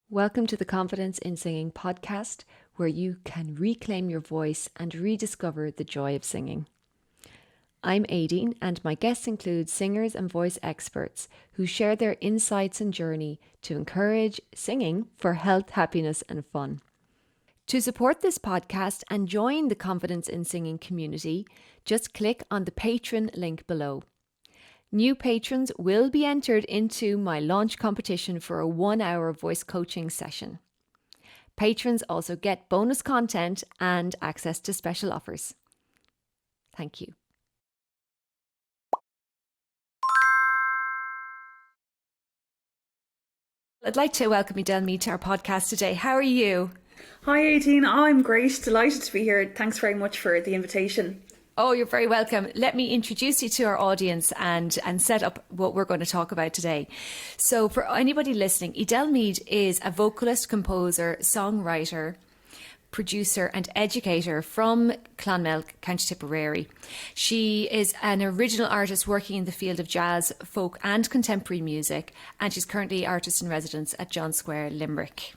Welcome to the Confidence in Singing podcast, where you can reclaim your voice and rediscover the joy of singing. I'm Aideen, and my guests include singers and voice experts who share their insights and journey to encourage singing for health, happiness, and fun. To support this podcast and join the Confidence in Singing community, just click on the Patreon link below. New patrons will be entered into my launch competition for a 1-hour voice coaching session. Patrons also get bonus content and access to special offers. Thank you. I'd like to welcome Edel Meade to our podcast today. How are you? Hi Aideen, I'm great, delighted to be here. Thanks very much for the invitation. Oh, you're very welcome. Let me introduce you to our audience and set up what we're going to talk about today. So for anybody listening, Edel Meade is a vocalist, composer, songwriter, producer and educator from Clonmel, County Tipperary. She is an original artist working in the field of jazz, folk and contemporary music, and she's currently artist in residence at John Square, Limerick.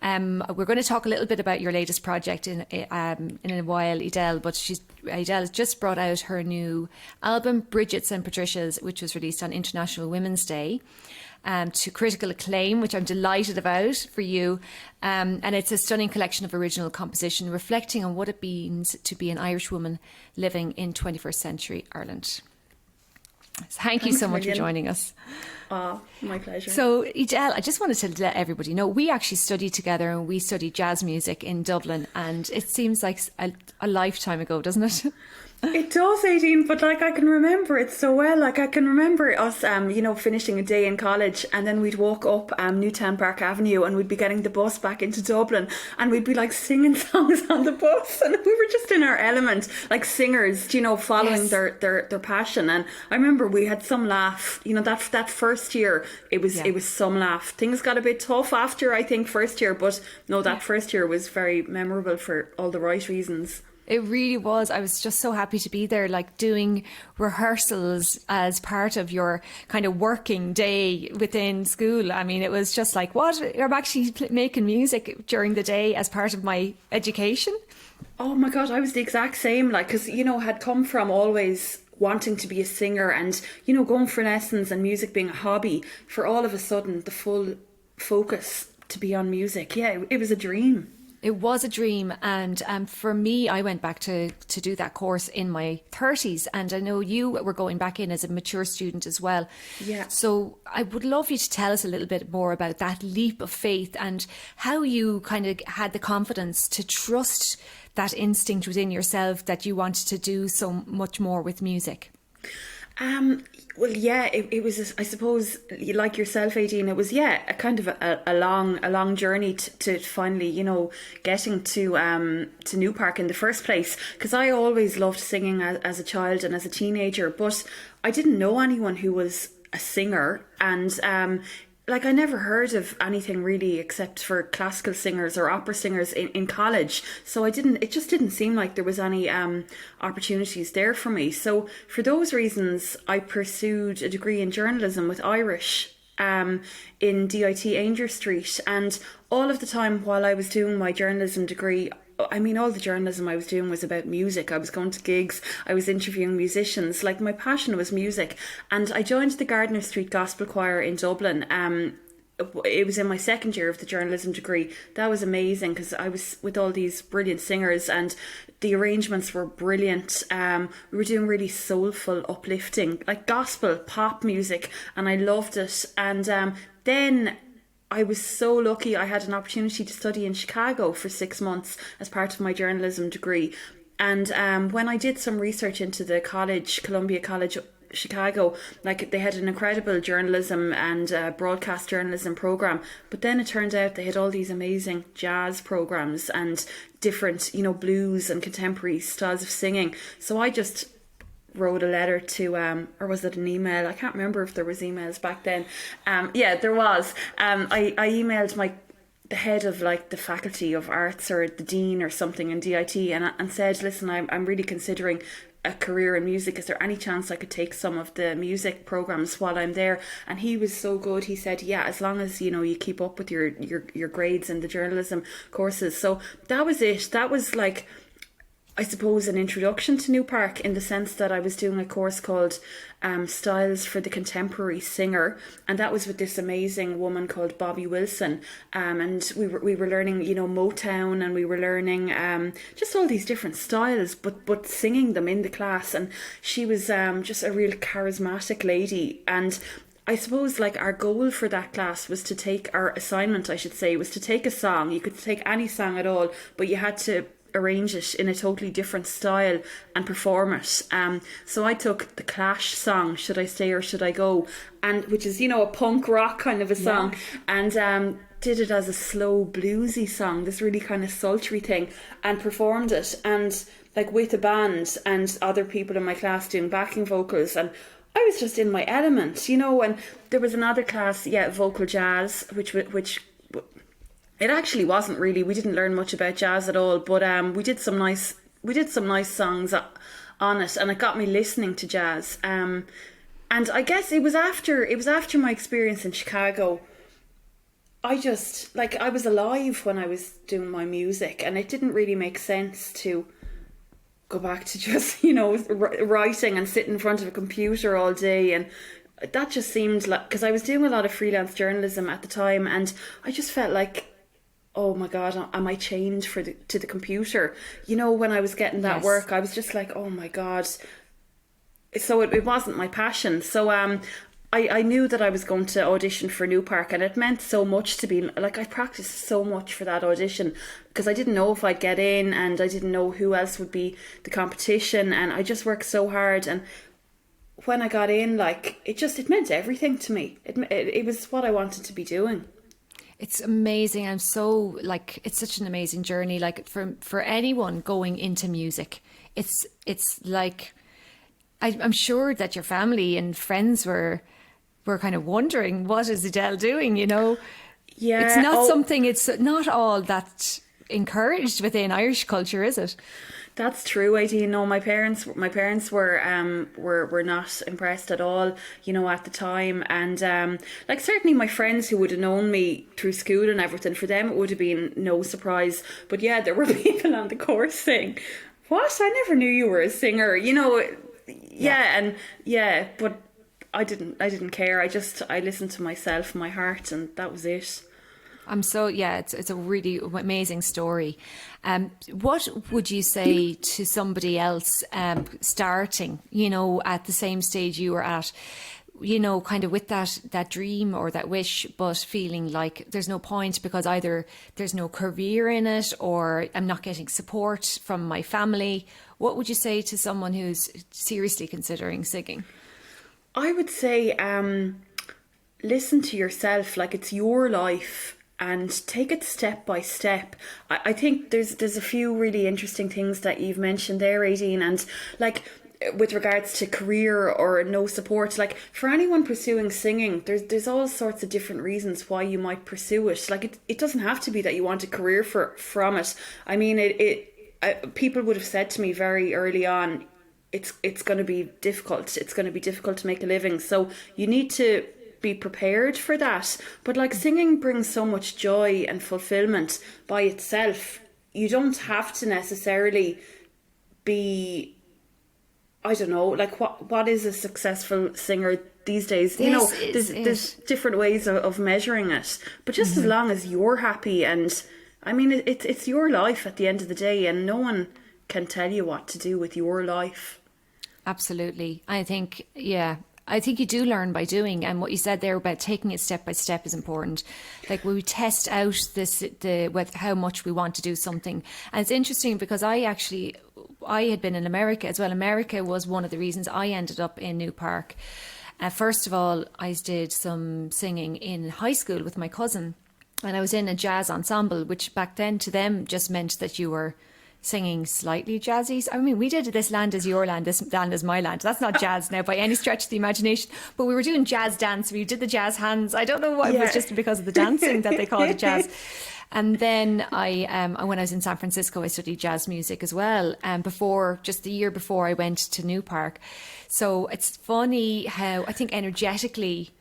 We're going to talk a little bit about your latest project in a while, Edel, but Edel has just brought out her new album, Bridget's and Patricia's, which was released on International Women's Day, to critical acclaim, which I'm delighted about for you. And it's a stunning collection of original composition reflecting on what it means to be an Irish woman living in 21st century Ireland. Thank you so much for joining us. My pleasure. So, Edel, I just wanted to let everybody know we actually studied together and we studied jazz music in Dublin, and it seems like a lifetime ago, doesn't it? It does, Aideen, but I can remember it so well. I can remember us, finishing a day in college, and then we'd walk up Newtown Park Avenue, and we'd be getting the bus back into Dublin, and we'd be singing songs on the bus, and we were just in our element, like singers, following Yes. their passion. And I remember we had some laugh. That first year, it was some laugh. Things got a bit tough after, I think, first year, but no, that first year was very memorable for all the right reasons. It really was. I was just so happy to be there, doing rehearsals as part of your kind of working day within school. I mean, it was just what? I'm actually making music during the day as part of my education. Oh my God, I was the exact same, because, had come from always wanting to be a singer and, going for lessons and music being a hobby, for all of a sudden the full focus to be on music. Yeah, it was a dream. It was a dream, and for me, I went back to do that course in my 30s, and I know you were going back in as a mature student as well. Yeah. So I would love you to tell us a little bit more about that leap of faith and how you kind of had the confidence to trust that instinct within yourself that you wanted to do so much more with music. Well, yeah, it was, I suppose, like yourself, Aideen, it was, a kind of a long journey to finally, getting to New Park in the first place. Because I always loved singing as a child and as a teenager, but I didn't know anyone who was a singer. And I never heard of anything really except for classical singers or opera singers in college. So it just didn't seem like there was any opportunities there for me. So for those reasons, I pursued a degree in journalism with Irish in DIT Ainger Street. And all of the time while I was doing my journalism degree, all the journalism I was doing was about music. I was going to gigs, I was interviewing musicians. My passion was music. And I joined the Gardiner Street Gospel Choir in Dublin. It was in my second year of the journalism degree. That was amazing because I was with all these brilliant singers and the arrangements were brilliant. We were doing really soulful, uplifting, gospel, pop music, and I loved it. And then I was so lucky I had an opportunity to study in Chicago for 6 months as part of my journalism degree. And when I did some research into the college, Columbia College Chicago, they had an incredible journalism and broadcast journalism program. But then it turned out they had all these amazing jazz programs and different, blues and contemporary styles of singing. So I just wrote a letter to, or was it an email? I can't remember if there was emails back then. Yeah, there was. I emailed the head of the faculty of arts or the dean or something in DIT and said, listen, I'm really considering a career in music. Is there any chance I could take some of the music programs while I'm there? And he was so good. He said, yeah, as long as, you know, you keep up with your grades in the journalism courses. So that was it. That was like, I suppose, an introduction to New Park, in the sense that I was doing a course called Styles for the Contemporary Singer, and that was with this amazing woman called Bobby Wilson, and we were learning, you know, Motown, and we were learning just all these different styles, but singing them in the class. And she was just a real charismatic lady. And I suppose, like, our goal for that class was to take, our assignment, I should say, was to take a song. You could take any song at all, but you had to arrange it in a totally different style and perform it. So I took the Clash song, Should I Stay or Should I Go, and which is, you know, a punk rock kind of a song, and did it as a slow bluesy song, this really kind of sultry thing, and performed it, and like with a band and other people in my class doing backing vocals. And I was just in my element, you know. And there was another class, vocal jazz, which it actually wasn't really. We didn't learn much about jazz at all, but we did some nice songs on it, and it got me listening to jazz. And I guess it was after my experience in Chicago. I just, like, I was alive when I was doing my music, and it didn't really make sense to go back to just, you know, writing and sitting in front of a computer all day. And that just seemed like, because I was doing a lot of freelance journalism at the time, and I just felt like, oh my God, am I chained to the computer? You know, when I was getting that work, I was just like, oh my God. So it wasn't my passion. So I knew that I was going to audition for New Park, and it meant so much to be, like, I practiced so much for that audition, because I didn't know if I'd get in, and I didn't know who else would be the competition, and I just worked so hard. And when I got in, like, it meant everything to me. It was what I wanted to be doing. It's amazing. I'm so, like, it's such an amazing journey. Like, for anyone going into music, it's like, I'm sure that your family and friends were kind of wondering, what is Edel doing, you know? Yeah. It's not something, it's not all that encouraged within Irish culture, is it? That's true, Aideen. No, my parents were not impressed at all, you know, at the time. And like, certainly my friends who would have known me through school and everything, for them it would have been no surprise. But yeah, there were people on the course saying, "What? I never knew you were a singer," you know. But I didn't care. I listened to myself, my heart, and that was it. It's a really amazing story. What would you say to somebody else starting, you know, at the same stage you were at, you know, kind of with that dream or that wish, but feeling like there's no point because either there's no career in it or I'm not getting support from my family? What would you say to someone who's seriously considering singing? I would say listen to yourself, like it's your life, and take it step by step. I think there's a few really interesting things that you've mentioned there, Aideen, and like with regards to career or no support, like for anyone pursuing singing, there's all sorts of different reasons why you might pursue it. Like it doesn't have to be that you want a career from it. I mean, people would have said to me very early on, it's going to be difficult. It's going to be difficult to make a living. So you need to be prepared for that. But like singing brings so much joy and fulfillment by itself. You don't have to necessarily be, I don't know, like what is a successful singer these days? You know, there's different ways of measuring it. But just as long as you're happy, and I mean, it's your life at the end of the day, and no one can tell you what to do with your life. Absolutely. I think you do learn by doing, and what you said there about taking it step by step is important. Like when we test out with how much we want to do something. And it's interesting because I had been in America as well. America was one of the reasons I ended up in New Park. First of all, I did some singing in high school with my cousin, and I was in a jazz ensemble, which back then to them just meant that you were singing slightly jazzy. I mean, we did This Land Is Your Land, This Land Is My Land. That's not jazz now by any stretch of the imagination, but we were doing jazz dance. We did the jazz hands. I don't know why, it was just because of the dancing that they called it jazz. And then when I was in San Francisco, I studied jazz music as well. Just the year before I went to New Park. So it's funny how I think energetically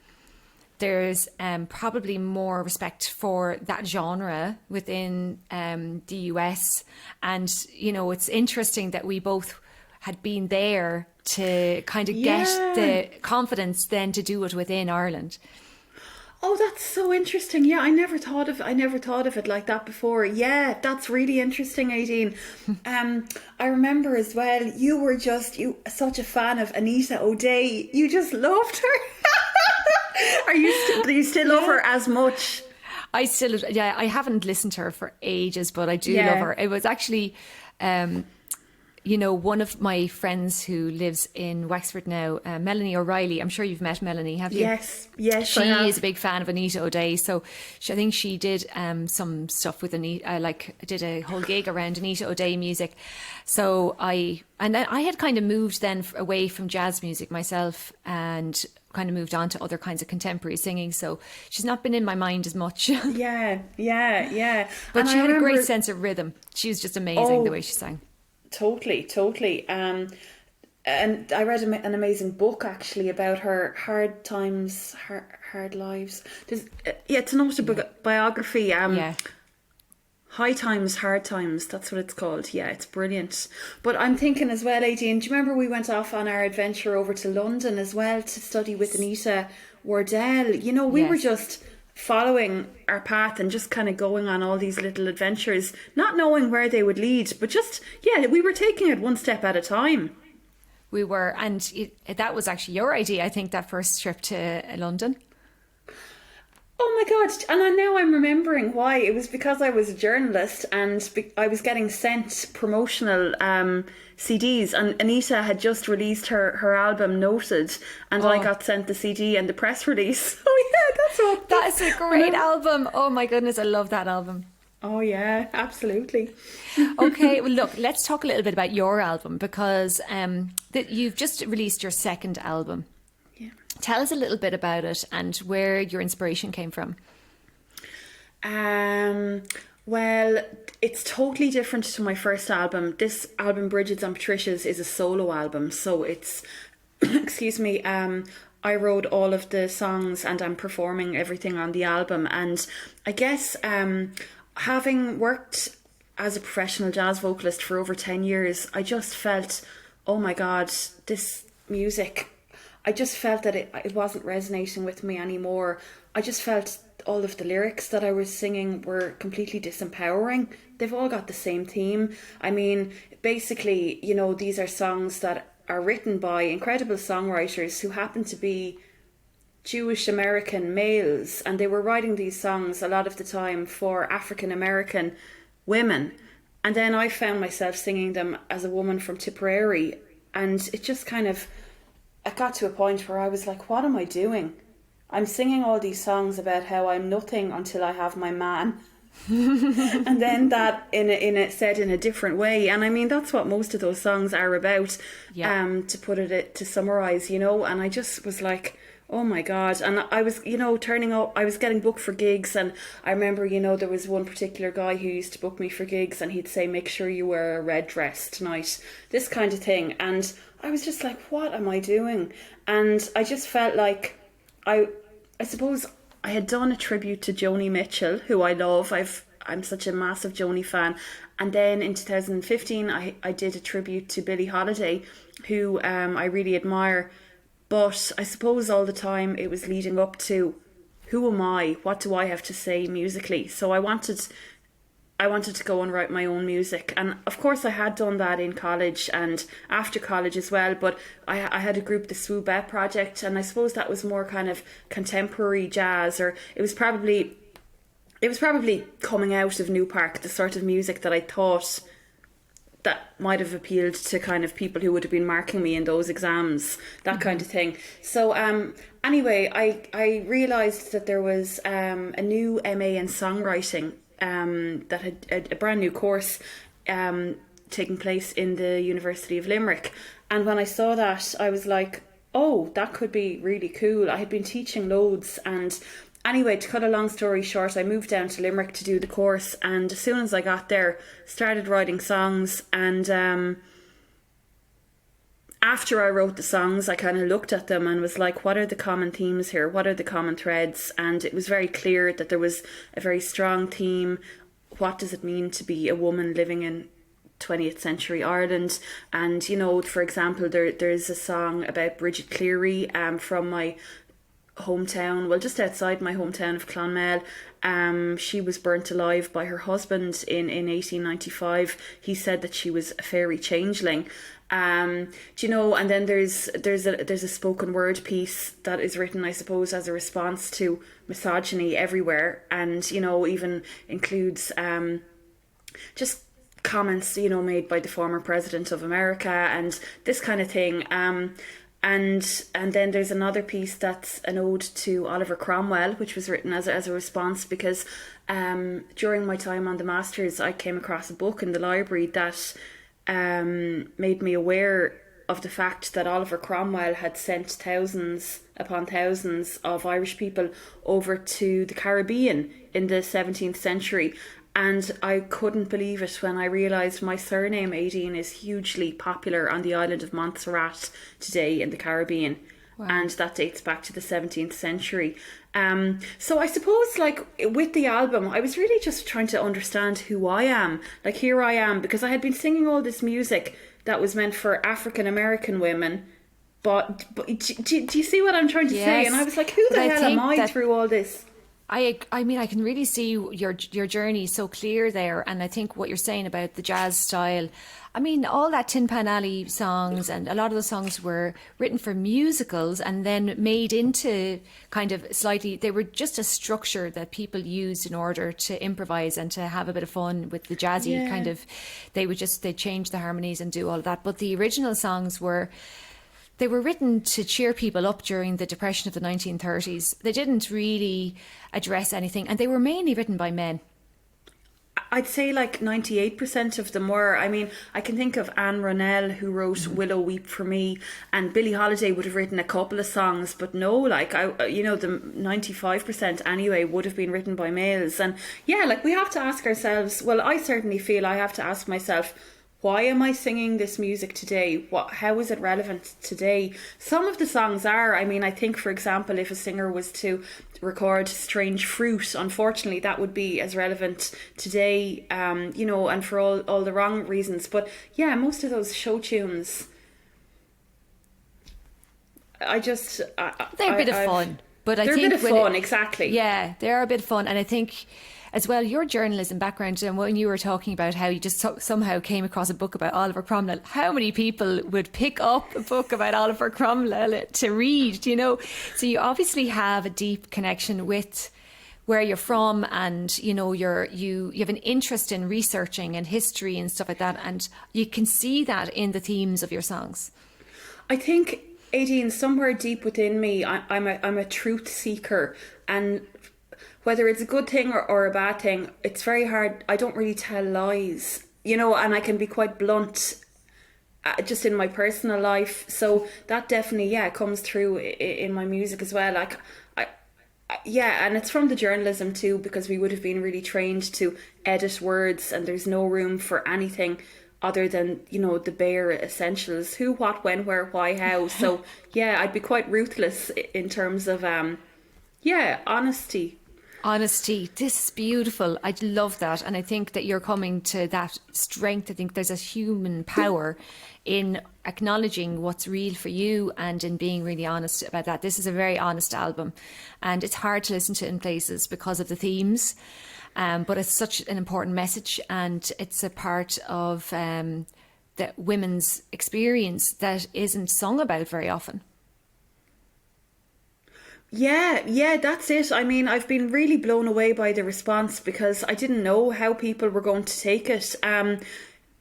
there's probably more respect for that genre within the US. And, it's interesting that we both had been there to kind of get the confidence then to do it within Ireland. Oh, that's so interesting. Yeah, I never thought of it like that before. Yeah, that's really interesting, Aideen. I remember as well, you were such a fan of Anita O'Day. You just loved her. Do you still love her as much? I haven't listened to her for ages, but I do love her. It was actually one of my friends who lives in Wexford now, Melanie O'Reilly. I'm sure you've met Melanie, have you? Yes, she is a big fan of Anita O'Day. So I think she did some stuff with Anita, did a whole gig around Anita O'Day music. So then I had kind of moved then away from jazz music myself and kind of moved on to other kinds of contemporary singing. So she's not been in my mind as much. Yeah. But she had a great sense of rhythm. She was just amazing the way she sang. Totally. And I read an amazing book actually about her hard times, hard lives. It's an autobiography. High Times, Hard Times, that's what it's called. Yeah, it's brilliant. But I'm thinking as well, Aideen, do you remember we went off on our adventure over to London as well to study with Anita Wardell? We were just following our path and just kind of going on all these little adventures, not knowing where they would lead, but just, we were taking it one step at a time. We were, and that was actually your idea, I think, that first trip to London. Oh my God. And now I'm remembering why. It was because I was a journalist and I was getting sent promotional CDs, and Anita had just released her album Noted, and I got sent the CD and the press release. Oh yeah, that's a great album. Oh my goodness, I love that album. Oh yeah, absolutely. Okay, well look, let's talk a little bit about your album, because you've just released your second album. Tell us a little bit about it and where your inspiration came from. Well, it's totally different to my first album. This album, Bridget's and Patricia's, is a solo album. So it's, excuse me, I wrote all of the songs and I'm performing everything on the album. And I guess having worked as a professional jazz vocalist for over 10 years, I just felt, oh my God, this music, I just felt that it wasn't resonating with me anymore. I just felt all of the lyrics that I was singing were completely disempowering. They've all got the same theme. I mean, basically, these are songs that are written by incredible songwriters who happen to be Jewish American males, and they were writing these songs a lot of the time for African American women. And then I found myself singing them as a woman from Tipperary, and it just kind of, it got to a point where I was like, what am I doing? I'm singing all these songs about how I'm nothing until I have my man. And then that said in a different way. And I mean, that's what most of those songs are about, to summarize, and I just was like, oh my God. And I was, turning up, I was getting booked for gigs. And I remember, there was one particular guy who used to book me for gigs, and he'd say, make sure you wear a red dress tonight, this kind of thing. And I was just like, what am I doing? And I just felt like I suppose I had done a tribute to Joni Mitchell, who I love. I'm such a massive Joni fan. And then in 2015, I did a tribute to Billie Holiday, who I really admire. But I suppose all the time it was leading up to, who am I? What do I have to say musically? So I wanted to go and write my own music. And of course I had done that in college and after college as well. But I had a group, the Swoobet Project, and I suppose that was more kind of contemporary jazz, or it was probably coming out of New Park, the sort of music that I thought that might have appealed to kind of people who would have been marking me in those exams, that kind of thing. So anyway, I realised that there was a new MA in songwriting that had a brand new course taking place in the University of Limerick. And when I saw that, I was like, oh, that could be really cool. I had been teaching loads, and Anyway, to cut a long story short, I moved down to Limerick to do the course, and as soon as I got there, started writing songs. And after I wrote the songs, I kind of looked at them and was like, what are the common themes here? What are the common threads? And it was very clear that there was a very strong theme. What does it mean to be a woman living in 20th century Ireland? And, you know, for example, there's a song about Bridget Cleary from my hometown, well, just outside my hometown of Clonmel. She was burnt alive by her husband in 1895. He said that she was a fairy changeling. Do you know? And then there's a spoken word piece that is written, I suppose, as a response to misogyny everywhere, and, you know, even includes just comments, you know, made by the former president of America and this kind of thing. And then there's another piece that's an ode to Oliver Cromwell, which was written as a response because during my time on the Masters, I came across a book in the library that made me aware of the fact that Oliver Cromwell had sent thousands upon thousands of Irish people over to the Caribbean in the 17th century. And I couldn't believe it when I realised my surname, Aideen, is hugely popular on the island of Montserrat today in the Caribbean. Wow. And that dates back to the 17th century. So I suppose, like, with the album, I was really just trying to understand who I am. Like, here I am, because I had been singing all this music that was meant for African American women. But do you see what I'm trying to say? And I was like, who the hell am I through all this? I mean, I can really see your journey so clear there. And I think what you're saying about the jazz style, I mean, all that Tin Pan Alley songs and a lot of the songs were written for musicals and then made into kind of slightly, they were just a structure that people used in order to improvise and to have a bit of fun with the jazzy kind of, they'd change the harmonies and do all of that. But the original songs they were written to cheer people up during the Depression of the 1930s. They didn't really address anything, and they were mainly written by men. I'd say like 98% of them were. I mean, I can think of Anne Ronell, who wrote Willow Weep for Me, and Billie Holiday would have written a couple of songs, but no, like, the 95% anyway would have been written by males. And yeah, like, we have to ask ourselves, well, I certainly feel I have to ask myself, why am I singing this music today? How is it relevant today? Some of the songs are. I mean, I think, for example, if a singer was to record Strange Fruit, unfortunately, that would be as relevant today, and for all the wrong reasons. But yeah, most of those show tunes, they're a bit of fun. But I think they're a bit of fun, exactly. Yeah, they are a bit of fun. And I think as well, your journalism background, and when you were talking about how you just somehow came across a book about Oliver Cromwell, how many people would pick up a book about Oliver Cromwell to read, you know? So you obviously have a deep connection with where you're from, and, you know, you have an interest in researching and history and stuff like that, and you can see that in the themes of your songs. I think, Aideen, somewhere deep within me, I'm a truth seeker, and whether it's a good thing or a bad thing, it's very hard. I don't really tell lies, you know, and I can be quite blunt just in my personal life. So that definitely, comes through in my music as well. Like, and it's from the journalism too, because we would have been really trained to edit words, and there's no room for anything other than, you know, the bare essentials: who, what, when, where, why, how. So yeah, I'd be quite ruthless in terms of honesty. Honesty. This is beautiful. I love that. And I think that you're coming to that strength. I think there's a human power in acknowledging what's real for you and in being really honest about that. This is a very honest album, and it's hard to listen to in places because of the themes. But it's such an important message, and it's a part of the women's experience that isn't sung about very often. Yeah, that's it. I mean, I've been really blown away by the response, because I didn't know how people were going to take it.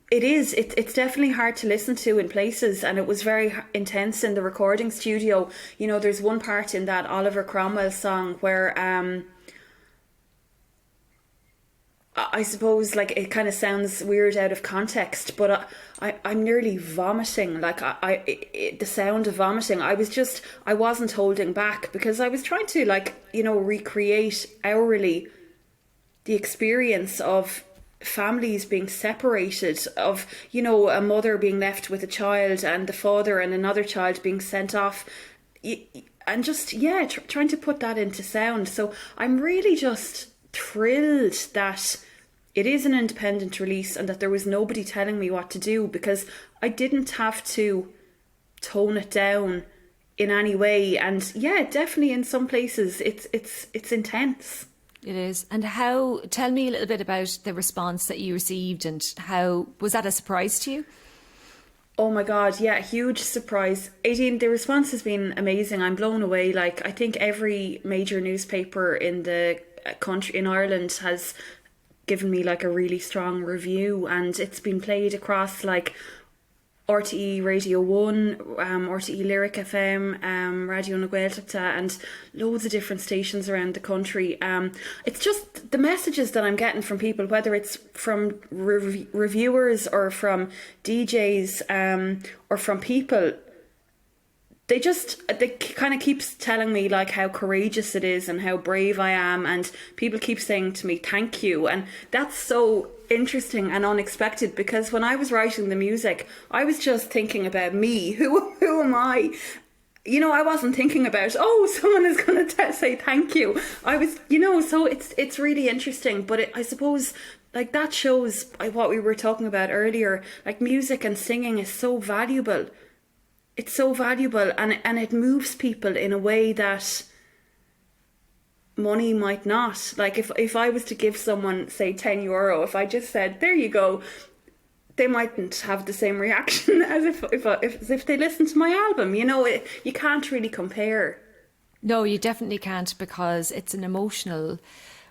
It's definitely hard to listen to in places, and it was very intense in the recording studio. You know, there's one part in that Oliver Cromwell song where I suppose like it kind of sounds weird out of context, but I'm nearly vomiting. Like the sound of vomiting. I wasn't holding back because I was trying to like, recreate hourly the experience of families being separated, of, a mother being left with a child and the father and another child being sent off. And just, yeah, trying to put that into sound. So I'm really just thrilled that it is an independent release and that there was nobody telling me what to do, because I didn't have to tone it down in any way. And yeah, definitely in some places it's intense. It is. And tell me a little bit about the response that you received, and how was that a surprise to you? Oh my God, yeah, huge surprise. Aideen, the response has been amazing. I'm blown away. Like, I think every major newspaper in the country, in Ireland, has given me like a really strong review, and it's been played across like RTE Radio 1, RTE Lyric FM, Radio na Gaeltachta, and loads of different stations around the country. It's just the messages that I'm getting from people, whether it's from reviewers or from DJs, or from people. They kind of keeps telling me like how courageous it is and how brave I am, and people keep saying to me thank you, and that's so interesting and unexpected, because when I was writing the music I was just thinking about me. Who am I? I wasn't thinking about, someone is going to say thank you. I was, so it's really interesting. But I suppose like that shows what we were talking about earlier, like music and singing is so valuable. It's so valuable, and it moves people in a way that money might not. Like if I was to give someone, say, €10, if I just said, there you go, they mightn't have the same reaction as if they listened to my album. You can't really compare. No, you definitely can't, because it's an emotional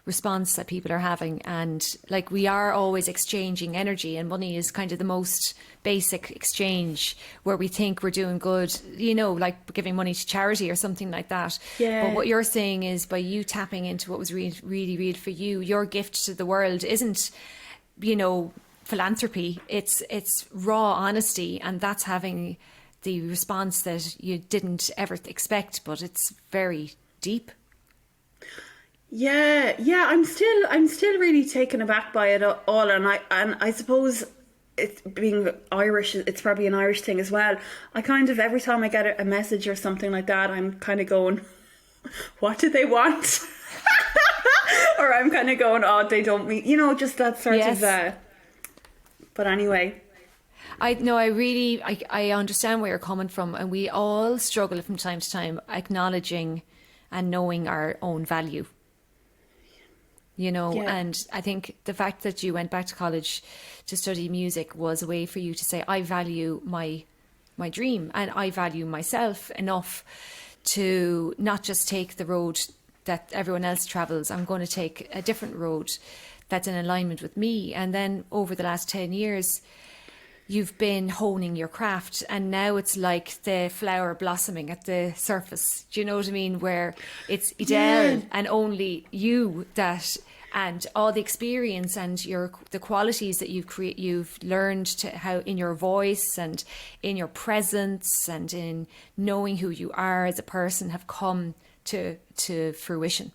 response that people are having, and like we are always exchanging energy, and money is kind of the most basic exchange, where we think we're doing good, like giving money to charity or something like that. Yeah. But what you're saying is, by you tapping into what was really, really real for you, your gift to the world isn't, philanthropy. It's raw honesty, and that's having the response that you didn't ever expect, but it's very deep. Yeah, I'm still really taken aback by it all, and I suppose it's being Irish, it's probably an Irish thing as well. I kind of, every time I get a message or something like that, I'm kind of going, what do they want? Or I'm kind of going, they don't mean, just that sort yes. of. But anyway. I understand where you're coming from, and we all struggle from time to time acknowledging and knowing our own value. Yeah. And I think the fact that you went back to college to study music was a way for you to say, I value my dream, and I value myself enough to not just take the road that everyone else travels. I'm going to take a different road that's in alignment with me. And then over the last 10 years, you've been honing your craft, and now it's like the flower blossoming at the surface. Do you know what I mean? Where it's Edel and only you and all the experience and the qualities that you've learned to how in your voice and in your presence and in knowing who you are as a person have come to fruition.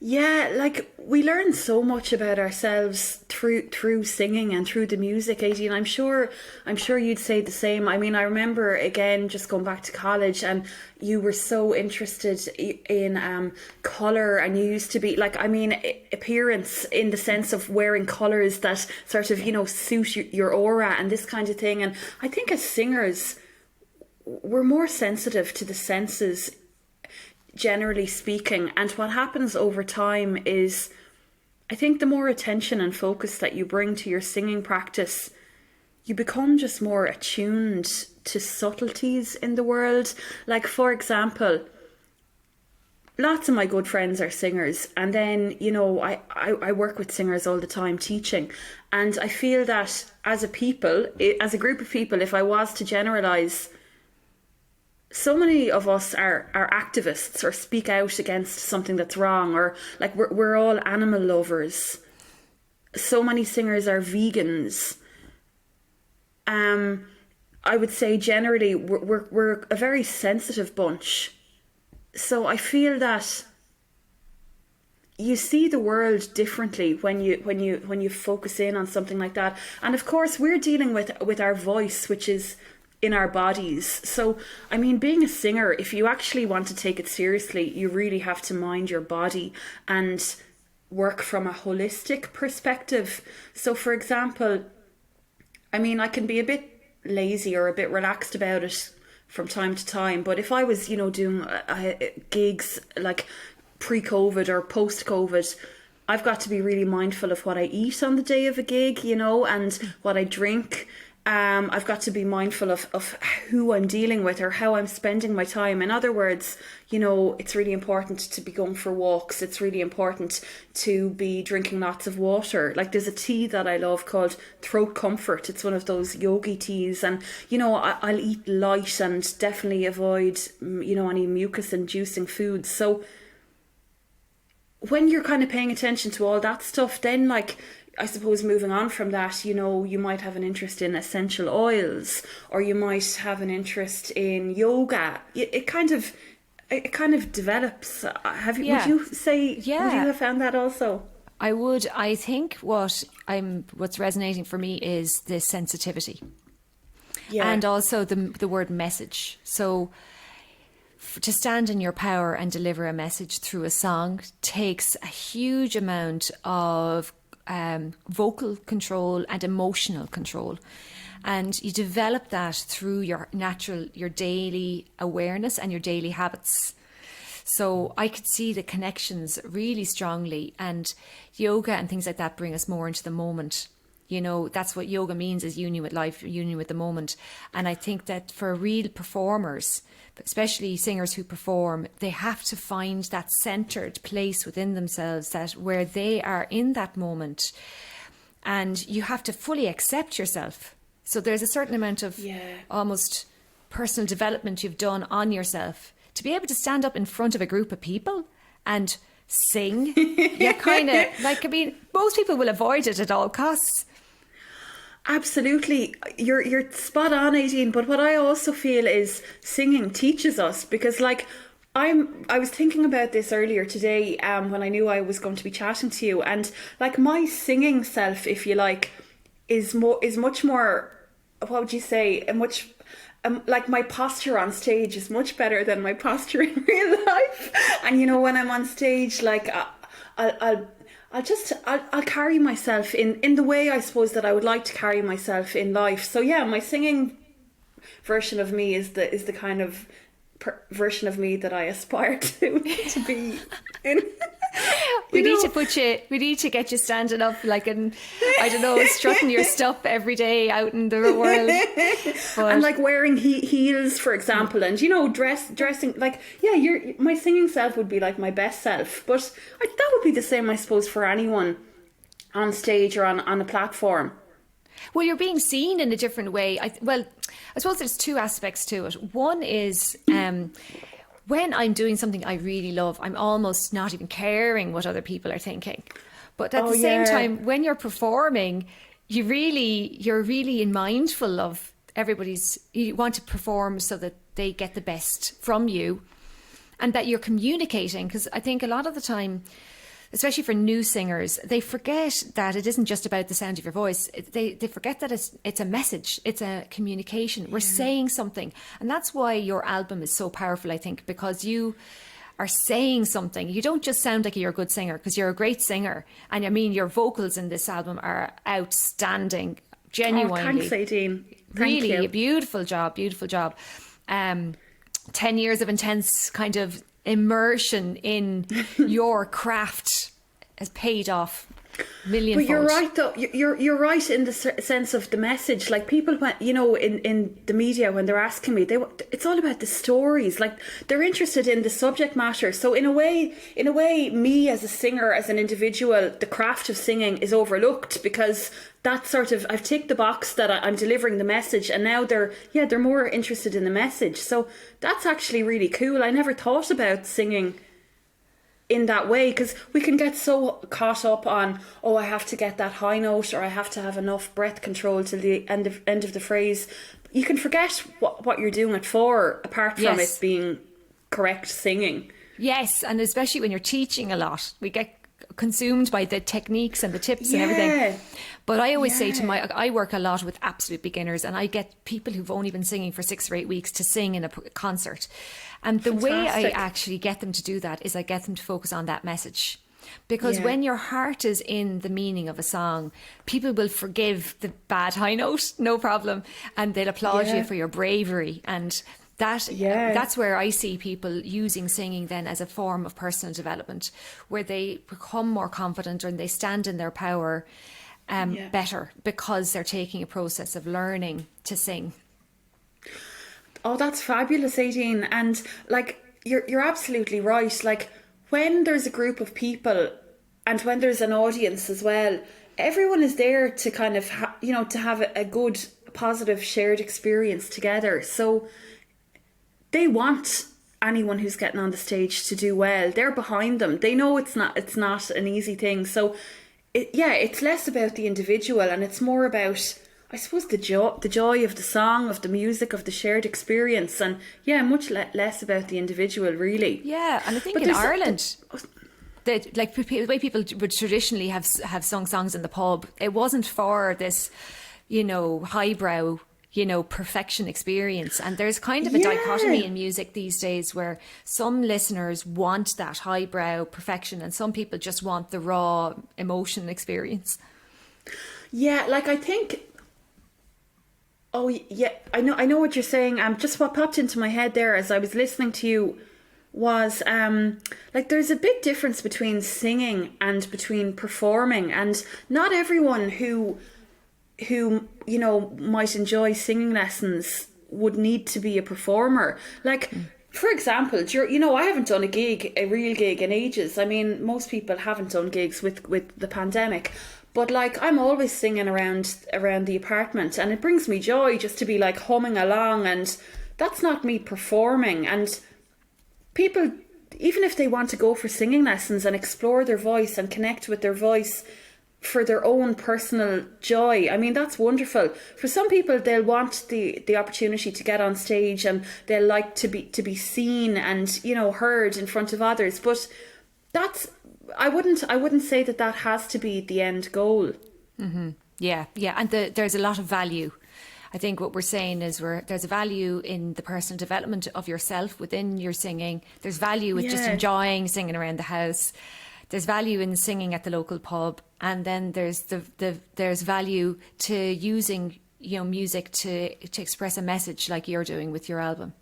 Yeah, like we learn so much about ourselves through singing and through the music, Aideen. I'm sure you'd say the same. I mean, I remember again just going back to college, and you were so interested in colour, and you used to be like, I mean, appearance in the sense of wearing colours that sort of suit your aura and this kind of thing. And I think as singers, we're more sensitive to the senses, generally speaking, and what happens over time is, I think the more attention and focus that you bring to your singing practice, you become just more attuned to subtleties in the world. Like, for example, lots of my good friends are singers, and then I work with singers all the time teaching, and I feel that as a group of people, if I was to generalize, so many of us are activists or speak out against something that's wrong, or like we're all animal lovers. So many singers are vegans. I would say generally we're a very sensitive bunch. So I feel that you see the world differently when you focus in on something like that. And of course we're dealing with our voice, which is in our bodies. So I mean, being a singer, if you actually want to take it seriously, you really have to mind your body and work from a holistic perspective. So for example, I mean, I can be a bit lazy or a bit relaxed about it from time to time, but if I was, doing gigs like pre-COVID or post-COVID, I've got to be really mindful of what I eat on the day of a gig, and what I drink. I've got to be mindful of who I'm dealing with or how I'm spending my time. In other words, it's really important to be going for walks. It's really important to be drinking lots of water. Like there's a tea that I love called Throat Comfort. It's one of those yogi teas. And, I'll eat light and definitely avoid, any mucus inducing foods. So when you're kind of paying attention to all that stuff, then I suppose moving on from that, you might have an interest in essential oils, or you might have an interest in yoga. It kind of develops. Would you say? Yeah. Would you have found that also? I would. I think what's resonating for me is the sensitivity, and also the word message. So to stand in your power and deliver a message through a song takes a huge amount of vocal control and emotional control, and you develop that through your daily awareness and your daily habits. So I could see the connections really strongly, and yoga and things like that bring us more into the moment. That's what yoga means, is union with life, union with the moment. And I think that for real performers, especially singers who perform, they have to find that centered place within themselves, that where they are in that moment, and you have to fully accept yourself. So there's a certain amount of almost personal development you've done on yourself to be able to stand up in front of a group of people and sing. You're kind of most people will avoid it at all costs. Absolutely. You're spot on, Aideen. But what I also feel is singing teaches us, because I was thinking about this earlier today when I knew I was going to be chatting to you, and my singing self, if you like, is much more, what would you say, my posture on stage is much better than my posture in real life. And when I'm on stage, I'll carry myself in the way I suppose that I would like to carry myself in life. So yeah, my singing version of me is the kind of version of me that I aspire to be in. We need to get you standing up strutting your stuff every day out in the world. And wearing heels, for example, and dressing my singing self would be my best self. But that would be the same, I suppose, for anyone on stage or on a platform. Well, you're being seen in a different way. I suppose there's two aspects to it. One is when I'm doing something I really love, I'm almost not even caring what other people are thinking. But at the same time, when you're performing, you're really mindful of everybody's. You want to perform so that they get the best from you, and that you're communicating. Because I think a lot of the time, especially for new singers, they forget that it isn't just about the sound of your voice. They forget that it's a message, it's a communication. We're saying something. And that's why your album is so powerful, I think, because you are saying something. You don't just sound like you're a good singer, because you're a great singer. And I mean, your vocals in this album are outstanding, genuinely. Oh, thanks, Aideen. Really, a beautiful job. 10 years of intense kind of immersion in your craft has paid off. Millionfold. But you're right, though. You're right in the sense of the message. Like people, when in the media, when they're asking me, it's all about the stories. Like they're interested in the subject matter. So in a way, me as a singer, as an individual, the craft of singing is overlooked because that's sort of, I've ticked the box that I'm delivering the message, and now they're more interested in the message. So that's actually really cool. I never thought about singing in that way, because we can get so caught up on, I have to get that high note, or I have to have enough breath control till the end of the phrase. You can forget what you're doing it for, apart from it being correct singing. Yes, and especially when you're teaching a lot, we get consumed by the techniques and the tips and everything. But I always say I work a lot with absolute beginners, and I get people who've only been singing for 6 or 8 weeks to sing in a concert. And the way I actually get them to do that is I get them to focus on that message. Because when your heart is in the meaning of a song, people will forgive the bad high note, no problem. And they'll applaud you for your bravery. And that's where I see people using singing then as a form of personal development, where they become more confident and they stand in their power better because they're taking a process of learning to sing. Oh, that's fabulous, Aideen. And like, you're absolutely right. Like, when there's a group of people and when there's an audience as well, everyone is there to kind of, to have a good, positive, shared experience together. So they want anyone who's getting on the stage to do well. They're behind them. They know it's not an easy thing. So, it's less about the individual and it's more about, I suppose, the joy of the song, of the music, of the shared experience, and much less about the individual, really. Yeah, and I think in Ireland, the way people would traditionally have sung songs in the pub, it wasn't for this, highbrow, perfection experience. And there's kind of a dichotomy in music these days where some listeners want that highbrow perfection and some people just want the raw emotion experience. Yeah, like I think... Oh, yeah, I know what you're saying. Just what popped into my head there as I was listening to you was, there's a big difference between singing and between performing. And not everyone who might enjoy singing lessons would need to be a performer. Like, for example, I haven't done a real gig in ages. I mean, most people haven't done gigs with the pandemic. But like, I'm always singing around the apartment, and it brings me joy just to be like humming along, and that's not me performing. And people, even if they want to go for singing lessons and explore their voice and connect with their voice for their own personal joy, I mean, that's wonderful. For some people, they'll want the opportunity to get on stage, and they'll like to be seen and heard in front of others. But that's... I wouldn't say that has to be the end goal. Mm-hmm. Yeah, and there's a lot of value. I think what we're saying is there's a value in the personal development of yourself within your singing. There's value with just enjoying singing around the house. There's value in singing at the local pub, and then there's there's value to using music to express a message like you're doing with your album.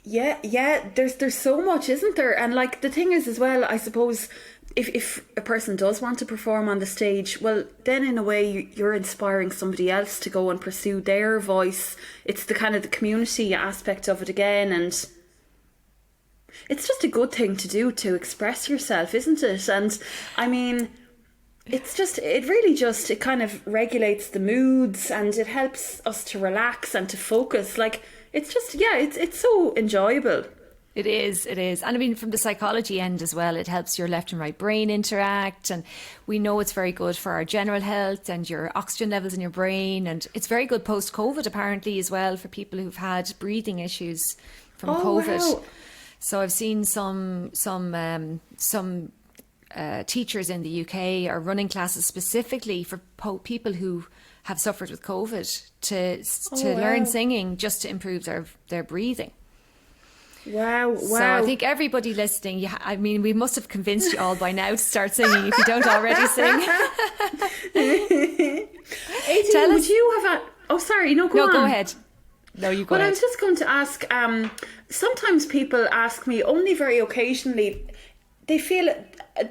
Yeah, there's so much, isn't there? And like, the thing is as well, I suppose, if a person does want to perform on the stage, well, then in a way you're inspiring somebody else to go and pursue their voice. It's the kind of the community aspect of it again, and it's just a good thing to do, to express yourself, isn't it? And I mean, it kind of regulates the moods, and it helps us to relax and to focus. Like, it's just, it's so enjoyable. It is. And I mean, from the psychology end as well, it helps your left and right brain interact. And we know it's very good for our general health and your oxygen levels in your brain. And it's very good post-COVID, apparently, as well, for people who've had breathing issues from COVID. Wow. So I've seen some teachers in the UK are running classes specifically for people who have suffered with COVID to learn singing, just to improve their breathing. Wow. So I think everybody listening, we must have convinced you all by now to start singing if you don't already sing. Aideen, would you have Oh, sorry. No, go on. No, go ahead. No, you go ahead. Well, I was just going to ask, sometimes people ask me, only very occasionally, they feel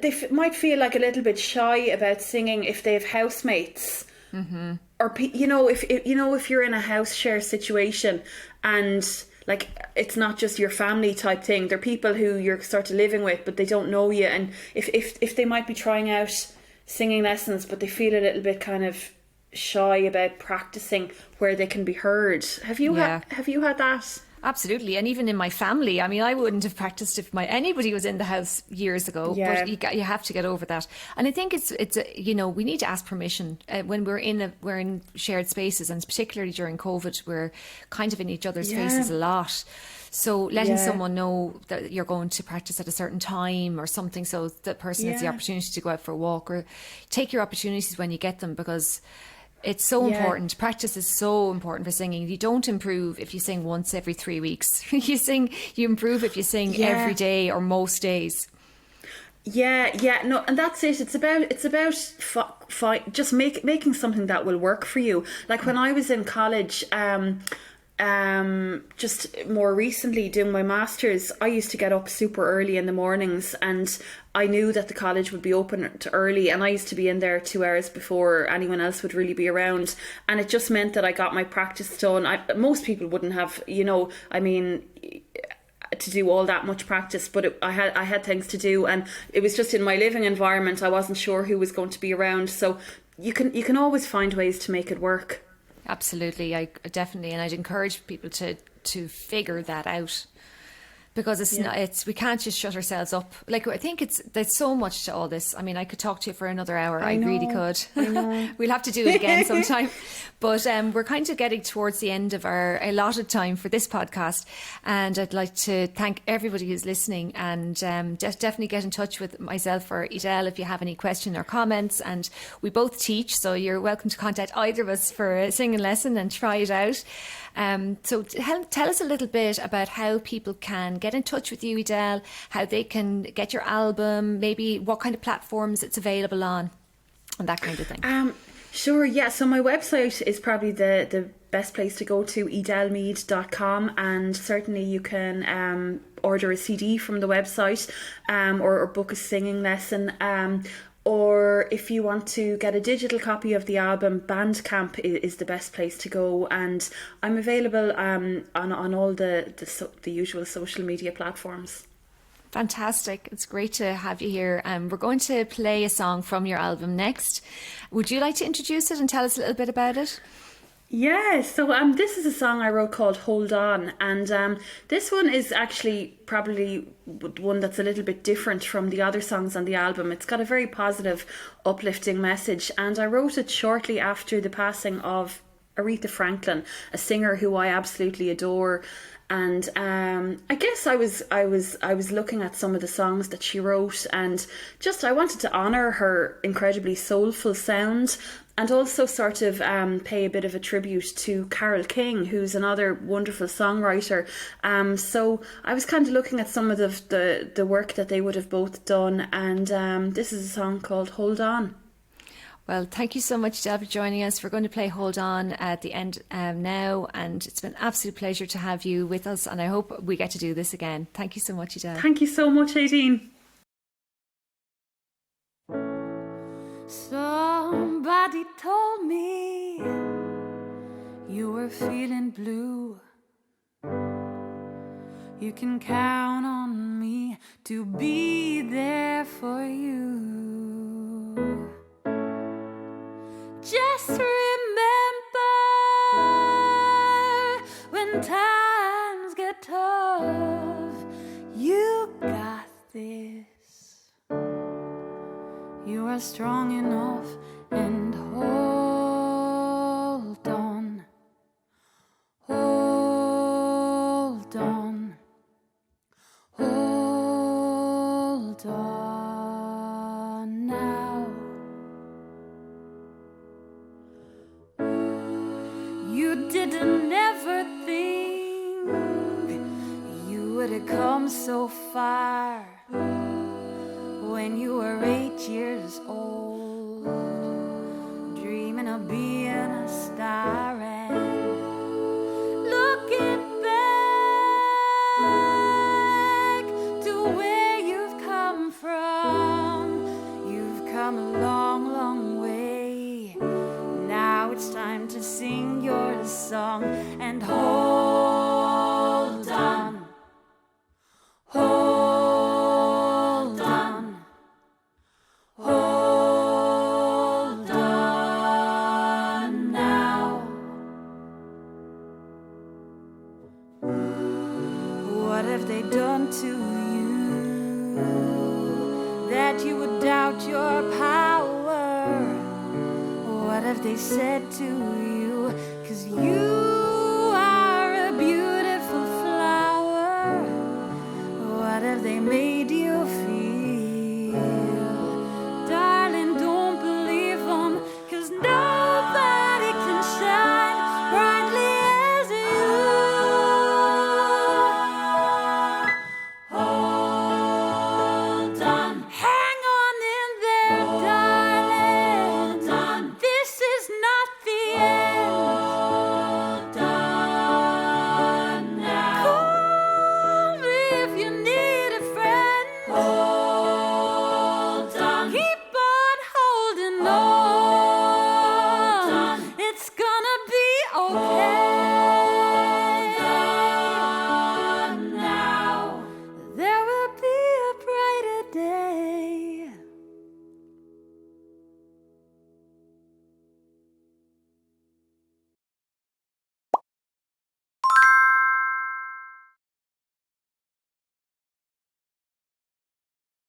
they might feel like a little bit shy about singing if they have housemates. Or if you're in a house share situation and like it's not just your family type thing, they're people who you're sort of living with but they don't know you, and if they might be trying out singing lessons but they feel a little bit kind of shy about practicing where they can be heard. Have you had that? Absolutely. And even in my family, I mean, I wouldn't have practiced if anybody was in the house years ago, but you have to get over that. And I think it's we need to ask permission when we're in shared spaces, and particularly during COVID, we're kind of in each other's faces a lot. So letting someone know that you're going to practice at a certain time or something, so that person has the opportunity to go out for a walk, or take your opportunities when you get them, because it's so important. Practice is so important for singing. You don't improve if you sing once every 3 weeks. You improve if you sing every day or most days. No, and that's it. It's about just making something that will work for you. Like when I was in college, just more recently doing my masters, I used to get up super early in the mornings, and I knew that the college would be open early, and I used to be in there 2 hours before anyone else would really be around, and it just meant that I got my practice done. Most people wouldn't have, to do all that much practice, but I had things to do, and it was just in my living environment. I wasn't sure who was going to be around, so you can always find ways to make it work. Absolutely, I definitely, and I'd encourage people to figure that out, because we can't just shut ourselves up. Like, I think there's so much to all this. I mean, I could talk to you for another hour. I really could. I know. We'll have to do it again sometime. But we're kind of getting towards the end of our allotted time for this podcast, and I'd like to thank everybody who's listening, and definitely get in touch with myself or Edel if you have any question or comments. And we both teach, so you're welcome to contact either of us for a singing lesson and try it out. So tell us a little bit about how people can get in touch with you, Edel, how they can get your album, maybe what kind of platforms it's available on, and that kind of thing. Sure, yeah. So my website is probably the best place to go to, edelmeade.com, and certainly you can order a CD from the website, or book a singing lesson. Or if you want to get a digital copy of the album, Bandcamp is the best place to go, and I'm available on all the usual social media platforms. Fantastic. It's great to have you here. We're going to play a song from your album next. Would you like to introduce it and tell us a little bit about it? Yeah, so this is a song I wrote called Hold On, and this one is actually probably one that's a little bit different from the other songs on the album. It's got a very positive, uplifting message, and I wrote it shortly after the passing of Aretha Franklin, a singer who I absolutely adore. And I guess I was looking at some of the songs that she wrote, and just I wanted to honour her incredibly soulful sound, and also sort of pay a bit of a tribute to Carole King, who's another wonderful songwriter. So I was kind of looking at some of the work that they would have both done, and this is a song called Hold On. Well, thank you so much, Edel, for joining us. We're going to play Hold On at the end now, and it's been an absolute pleasure to have you with us, and I hope we get to do this again. Thank you so much, Edel. Thank you so much, Aideen. Somebody told me you were feeling blue. You can count on me to be there for you. Just remember, when times get tough, you got this. You are strong enough, and hold on, hold on, hold on now. You didn't ever think you would have come so far when you were 8 years old, dreaming of being a star. And looking back to where you've come from, long, long way. Now it's time to sing your song and hold on. Hold on. Hold on now. What have they done to you that you would doubt your power? What have they said to you? 'Cause you